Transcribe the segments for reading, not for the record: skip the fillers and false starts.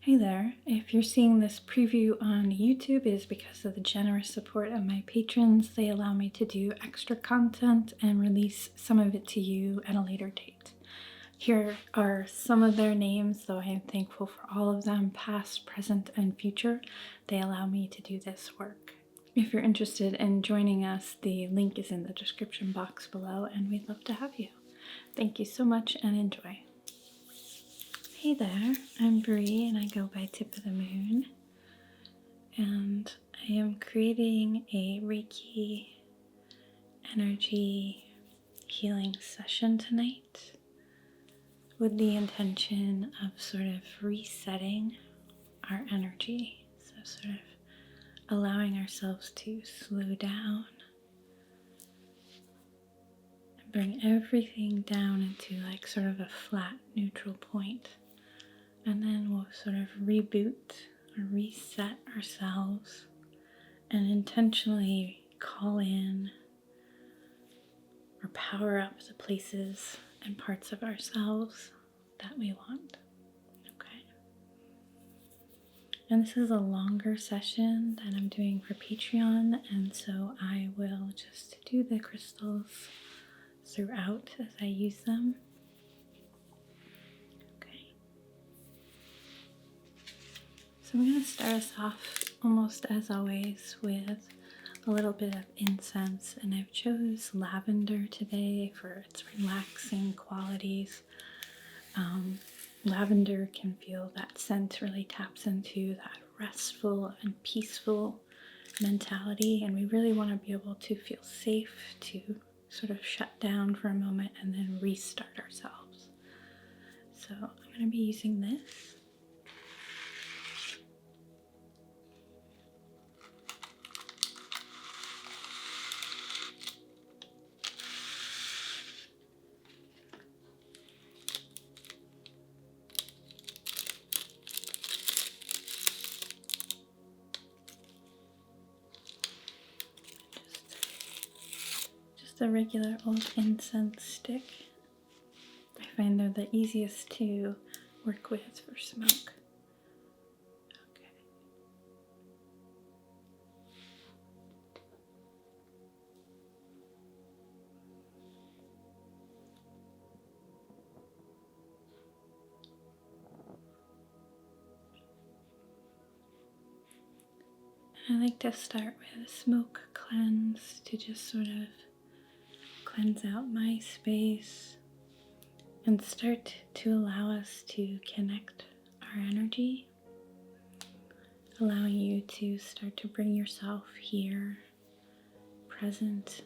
Hey there. If you're seeing this preview on YouTube, it is because of the generous support of my patrons. They allow me to do extra content and release some of it to you at a later date. Here are some of their names, though I am thankful for all of them, past, present, and future. They allow me to do this work. If you're interested in joining us, the link is in the description box below, and we'd love to have you. Thank you so much and enjoy. Hey there, I'm Bree and I go by Tip of the Moon, and I am creating a Reiki energy healing session tonight with the intention of sort of resetting our energy, so sort of allowing ourselves to slow down and bring everything down into like sort of a flat neutral point. And then we'll sort of reboot or reset ourselves and intentionally call in or power up the places and parts of ourselves that we want. Okay. And this is a longer session that I'm doing for Patreon, and so I will just do the crystals throughout as I use them. So I'm going to start us off, almost as always, with a little bit of incense, and I've chose lavender today for its relaxing qualities. Lavender can feel that scent really taps into that restful and peaceful mentality, and we really want to be able to feel safe to sort of shut down for a moment and then restart ourselves. So I'm going to be using this. A regular old incense stick. I find they're the easiest to work with for smoke. Okay. I like to start with a smoke cleanse to just sort of cleanse out my space and start to allow us to connect our energy, allowing you to start to bring yourself here, present,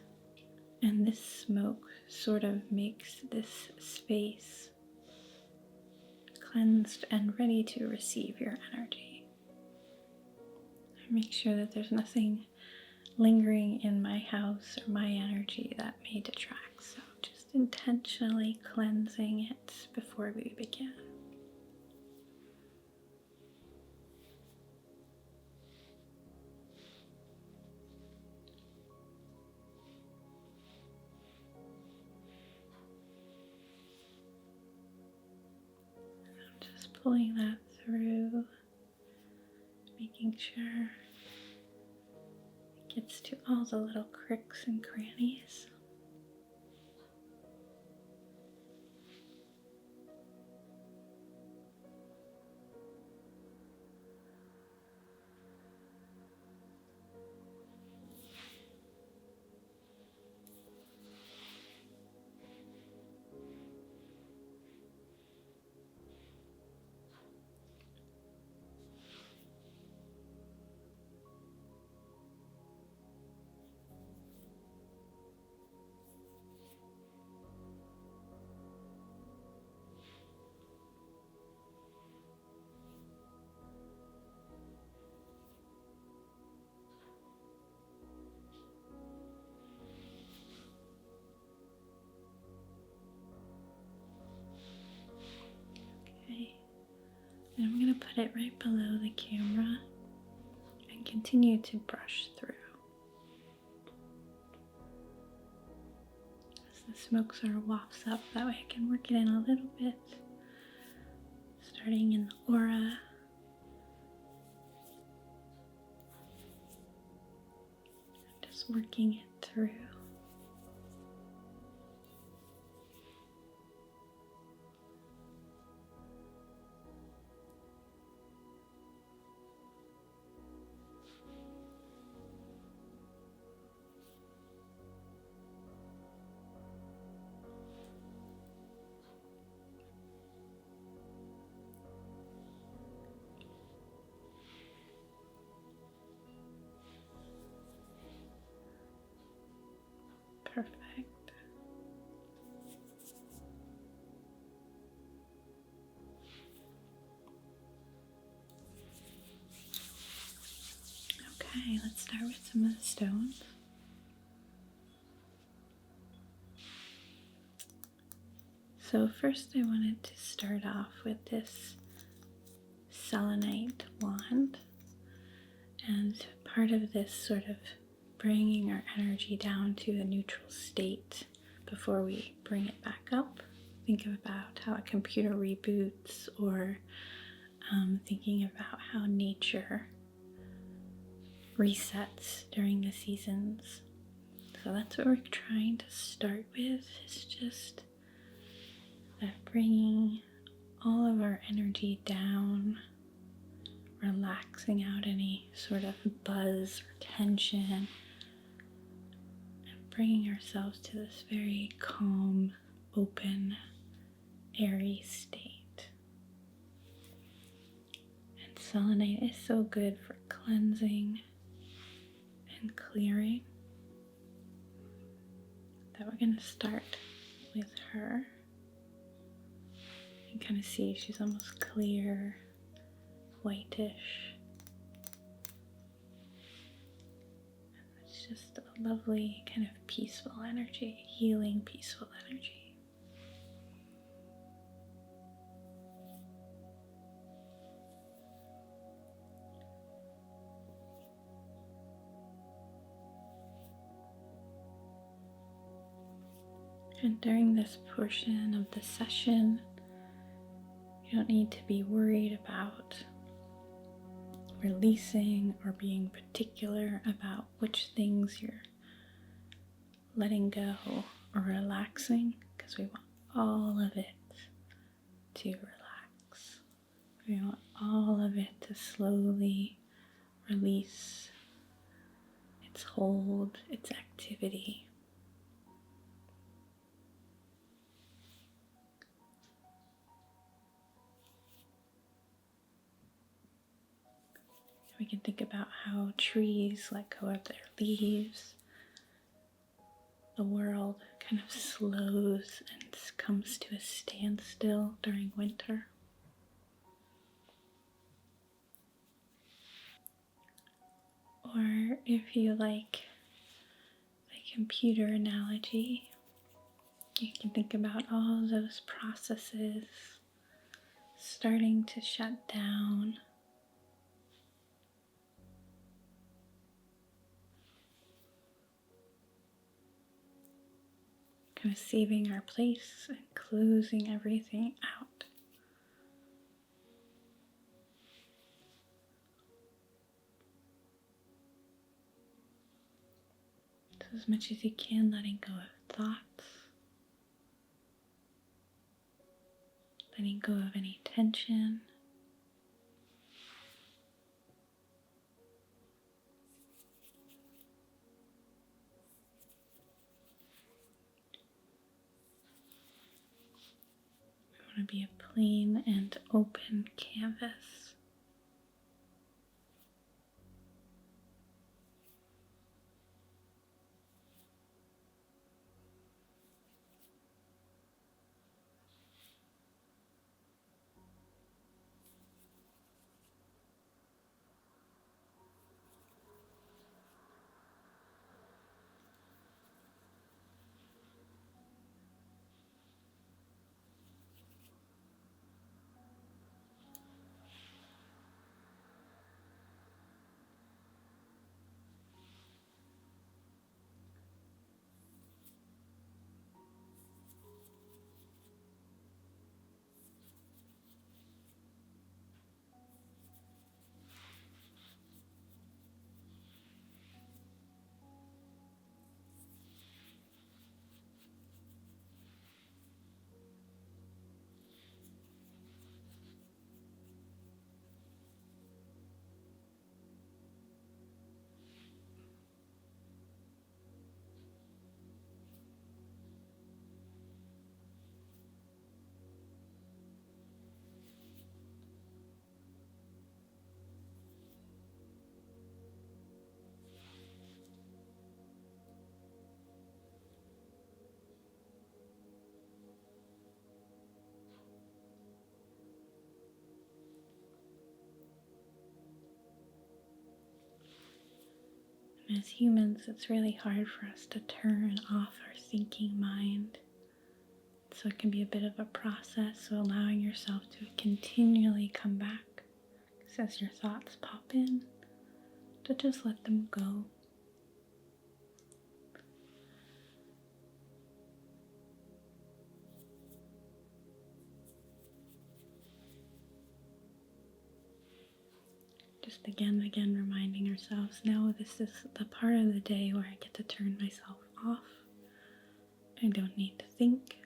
and this smoke sort of makes this space cleansed and ready to receive your energy. Make sure that there's nothing lingering in my house or my energy that may detract. So just intentionally cleansing it before we begin. I'm just pulling that through, making sure it gets to all the little cricks and crannies. And I'm going to put it right below the camera and continue to brush through. As the smoke sort of wafts up, that way I can work it in a little bit, starting in the aura, working it through. Perfect. Okay, let's start with some of the stones. So first I wanted to start off with this Selenite wand, and part of this sort of bringing our energy down to a neutral state before we bring it back up. Think about how a computer reboots, or thinking about how nature resets during the seasons. So that's what we're trying to start with, is just that bringing all of our energy down, relaxing out any sort of buzz or tension, and bringing ourselves to this very calm, open, airy state. And selenite is so good for cleansing and clearing that we're going to start with her. You can kind of see she's almost clear, whitish. It's just a lovely kind of peaceful energy, healing, peaceful energy. And during this portion of the session, you don't need to be worried about releasing or being particular about which things you're letting go or relaxing, because we want all of it to relax. We want all of it to slowly release its hold, its activity. We can think about how trees let go of their leaves. The world kind of slows and comes to a standstill during winter. Or if you like the computer analogy, you can think about all those processes starting to shut down. Kind of saving our place and closing everything out. So as much as you can, letting go of thoughts, letting go of any tension. We want to be a plain and open canvas. As humans, it's really hard for us to turn off our thinking mind. So it can be a bit of a process, so allowing yourself to continually come back as your thoughts pop in, to just let them go. Just again and again reminding ourselves, no, this is the part of the day where I get to turn myself off. I don't need to think.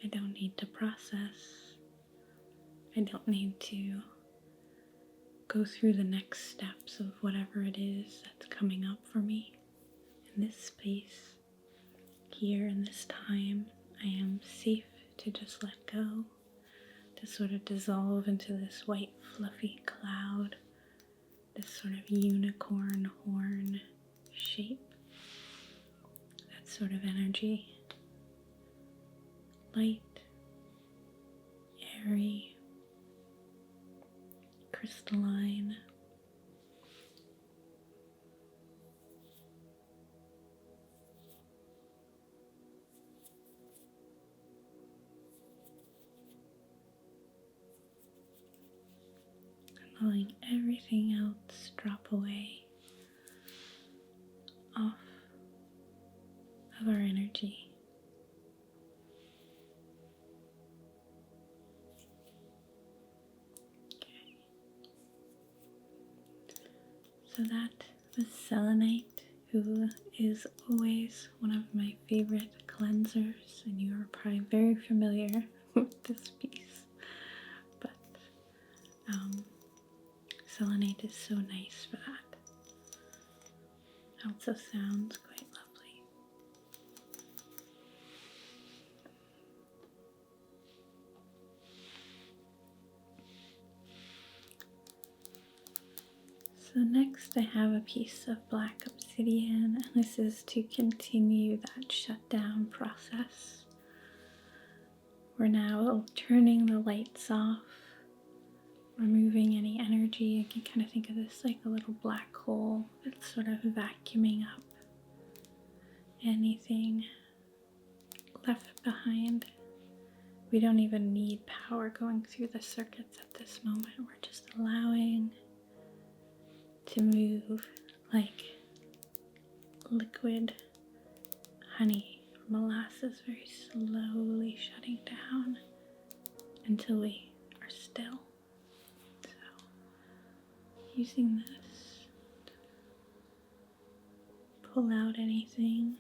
I don't need to process. I don't need to go through the next steps of whatever it is that's coming up for me. In this space, here in this time, I am safe to just let go, to sort of dissolve into this white fluffy cloud, this sort of unicorn horn shape, that sort of energy. Light, airy, crystalline. And letting everything else drop away off of our energy. So that was Selenite, who is always one of my favorite cleansers, and you are probably very familiar with this piece. But Selenite is so nice for that. It also sounds quite lovely. So next I have a piece of black obsidian, and this is to continue that shutdown process. We're now turning the lights off, removing any energy. You can kind of think of this like a little black hole that's sort of vacuuming up anything left behind. We don't even need power going through the circuits at this moment. We're just allowing to move like liquid honey or molasses, very slowly shutting down until we are still. So, using this to pull out anything.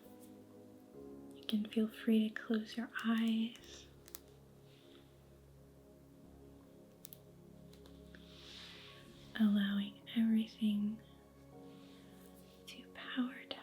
You can feel free to close your eyes. Allowing everything to power down.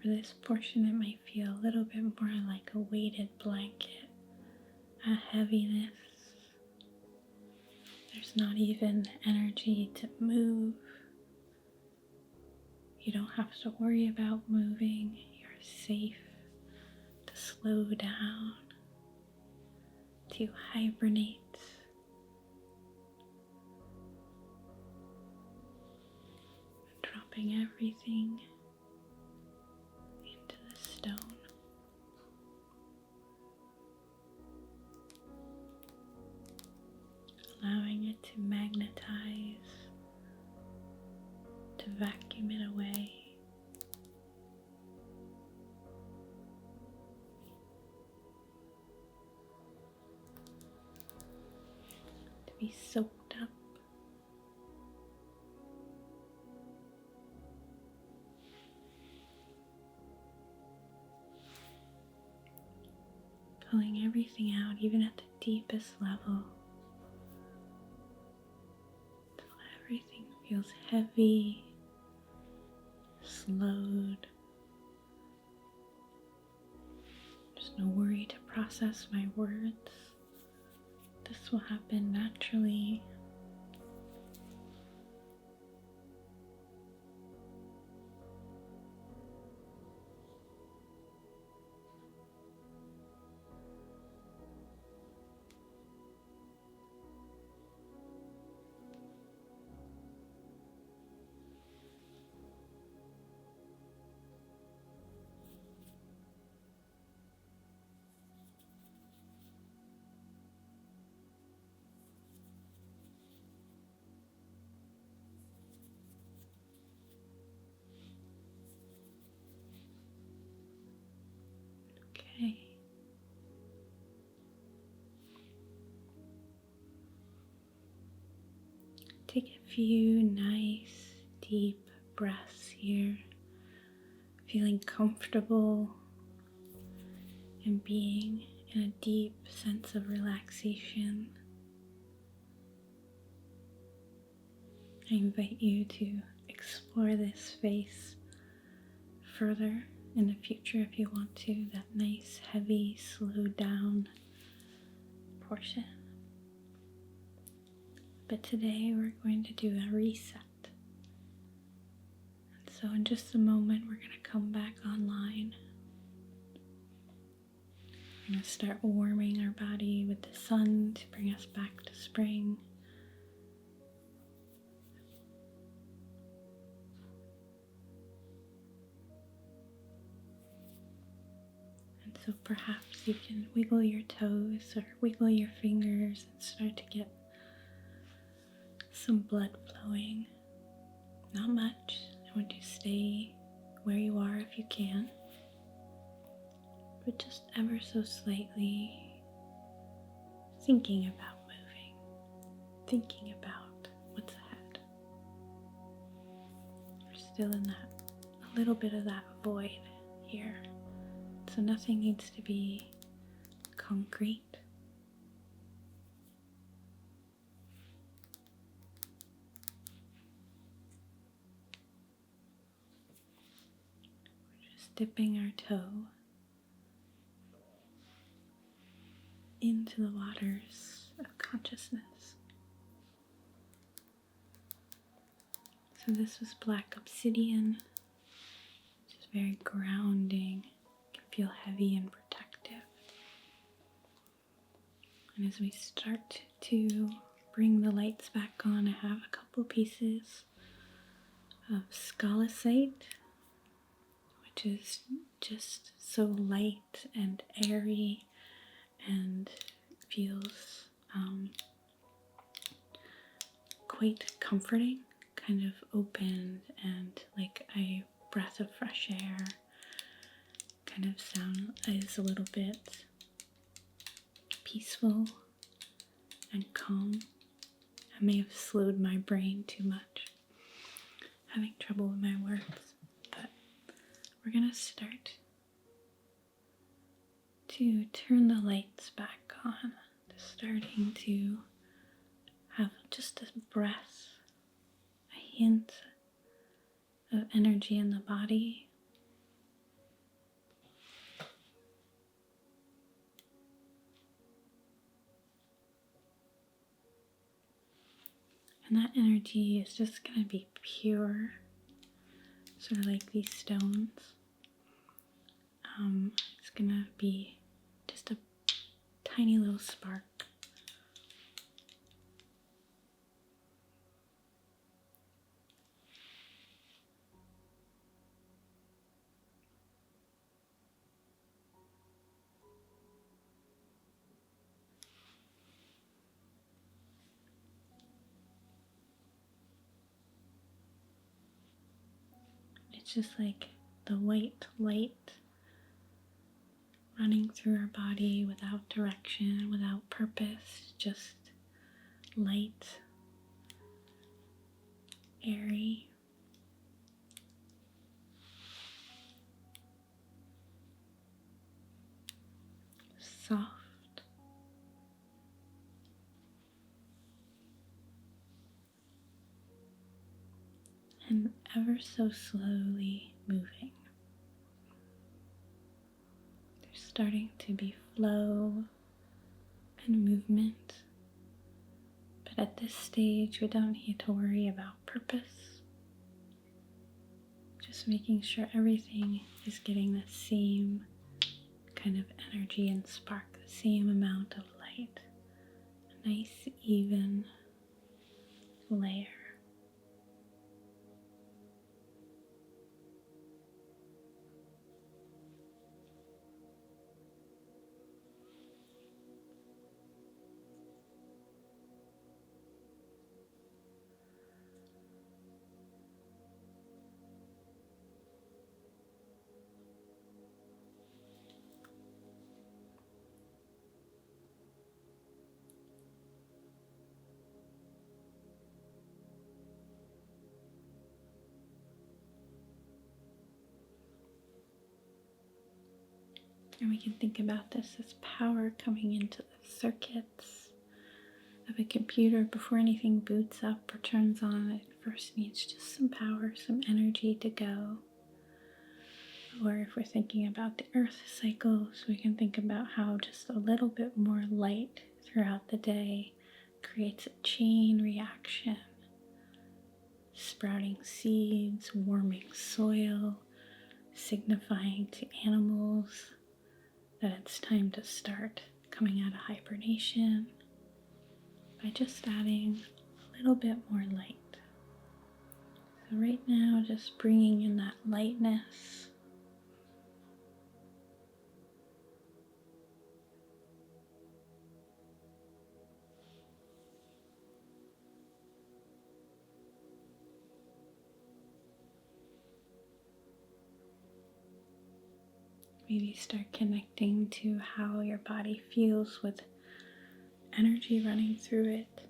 For this portion, it might feel a little bit more like a weighted blanket, a heaviness. There's not even energy to move. You don't have to worry about moving. You're safe to slow down, to hibernate. Dropping everything into the stone. Allowing it to magnetize, to vacuum it away. To be soaked up. Pulling everything out, even at the deepest level. Everything feels heavy, slowed. There's no worry to process my words. This will happen naturally Take a few nice, deep breaths here, feeling comfortable and being in a deep sense of relaxation. I invite you to explore this space further in the future if you want to, that nice, heavy, slowed down portion. But today we're going to do a reset. And so in just a moment we're going to come back online. We're going to start warming our body with the sun to bring us back to spring. And so perhaps you can wiggle your toes or wiggle your fingers and start to get some blood flowing. Not much. I want you to stay where you are if you can, but just ever so slightly thinking about moving, thinking about what's ahead. We're still in a little bit of that void here, so nothing needs to be concrete. Dipping our toe into the waters of consciousness. So this was black obsidian, which is very grounding, can feel heavy and protective. And as we start to bring the lights back on, I have a couple pieces of Sculicate, which is just so light and airy and feels quite comforting, kind of open and like a breath of fresh air. Kind of sound is a little bit peaceful and calm. I may have slowed my brain too much, having trouble with my words, but we're gonna start to turn the lights back on, starting to have just a breath, a hint of energy in the body. And that energy is just going to be pure, sort of like these stones. It's going to be just a tiny little spark. It's just like the white light running through our body without direction, without purpose, just light, airy. Soft. And ever so slowly moving. There's starting to be flow and movement, but at this stage we don't need to worry about purpose. Just making sure everything is getting the same kind of energy and spark, the same amount of light, a nice even layer. And we can think about this as power coming into the circuits of a computer before anything boots up or turns on. It first needs just some power, some energy to go. Or if we're thinking about the earth cycles, we can think about how just a little bit more light throughout the day creates a chain reaction, sprouting seeds, warming soil, signifying to animals that it's time to start coming out of hibernation by just adding a little bit more light. So right now, just bringing in that lightness. Maybe start connecting to how your body feels with energy running through it.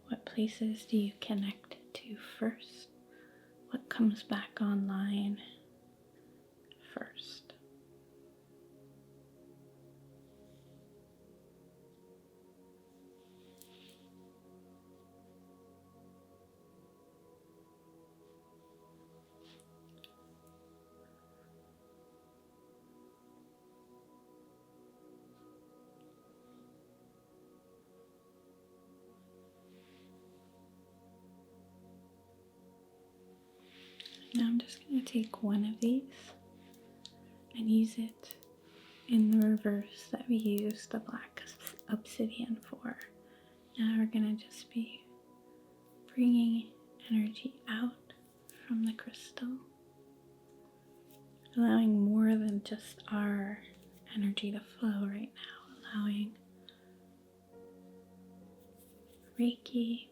What places do you connect to first? What comes back online first? Now I'm just going to take one of these and use it in the reverse that we used the black obsidian for. Now we're going to just be bringing energy out from the crystal, allowing more than just our energy to flow right now, allowing Reiki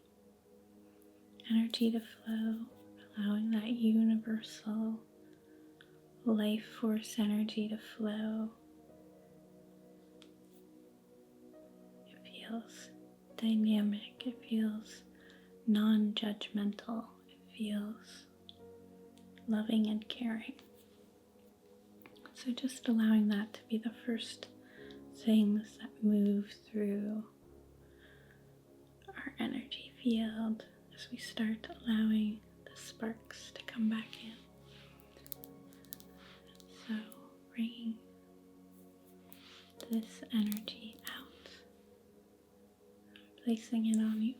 energy to flow, allowing that universal life force energy to flow. It feels dynamic, it feels non-judgmental, it feels loving and caring. So just allowing that to be the first things that move through our energy field as we start allowing the sparks to come back in. So bringing this energy out, placing it on you.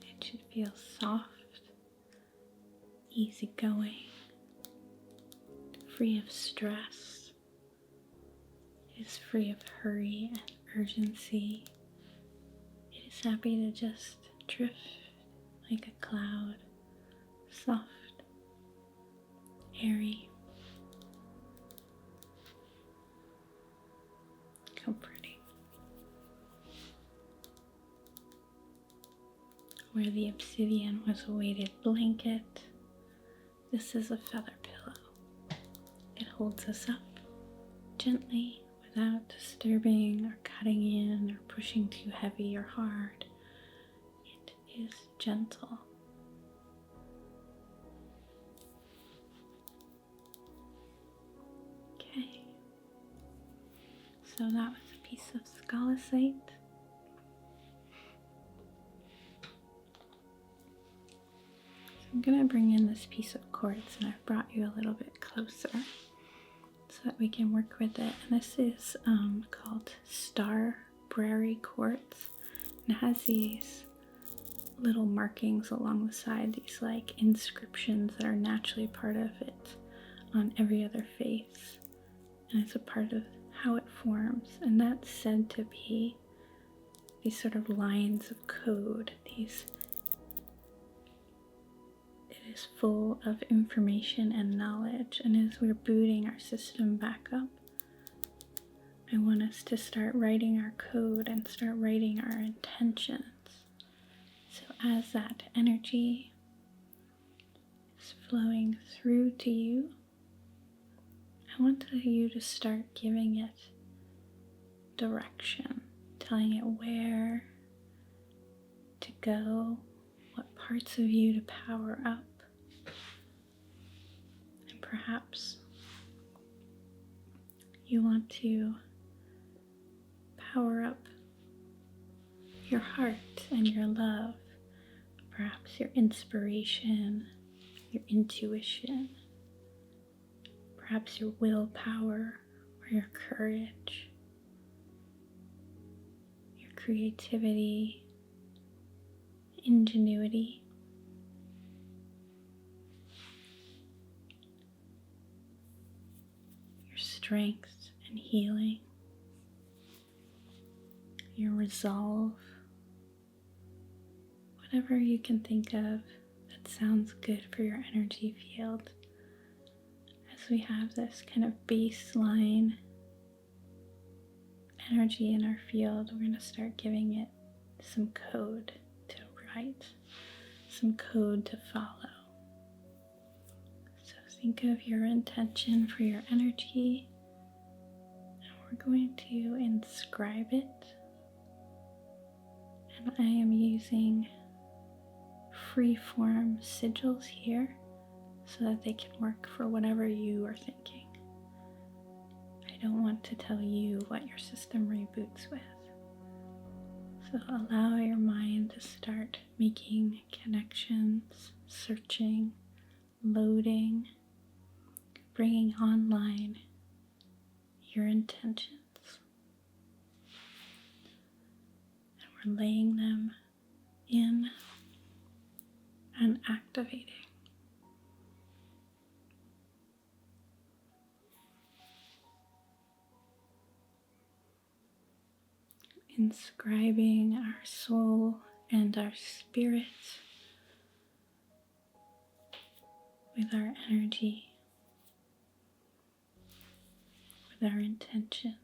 It should feel soft, easygoing, free of stress. It is free of hurry and urgency. It is happy to just drift like a cloud, soft, airy, comforting. Where the obsidian was a weighted blanket, this is a feather pillow. It holds us up gently without disturbing or cutting in or pushing too heavy or hard. It is gentle. Okay, so that was a piece of Sculicate. I'm going to bring in this piece of quartz, and I've brought you a little bit closer so that we can work with it. And this is called Starberry quartz, and it has these little markings along the side, these like inscriptions that are naturally part of it on every other face, and it's a part of how it forms. And that's said to be these sort of lines of code, it is full of information and knowledge. And as we're booting our system back up, I want us to start writing our code and start writing our intentions. So as that energy is flowing through to you, I want you to start giving it direction, telling it where to go, what parts of you to power up, and perhaps you want to power up your heart and your love, perhaps your inspiration, your intuition, perhaps your willpower or your courage, your creativity, ingenuity. Your strength and healing, your resolve, whatever you can think of that sounds good for your energy field. As we have this kind of baseline energy in our field, we're going to start giving it some code to write, some code to follow. So think of your intention for your energy, and we're going to inscribe it. And I am using free-form sigils here so that they can work for whatever you are thinking. I don't want to tell you what your system reboots with. So allow your mind to start making connections, searching, loading, bringing online your intentions. And we're laying them in and activating. Inscribing our soul and our spirit with our energy, with our intention.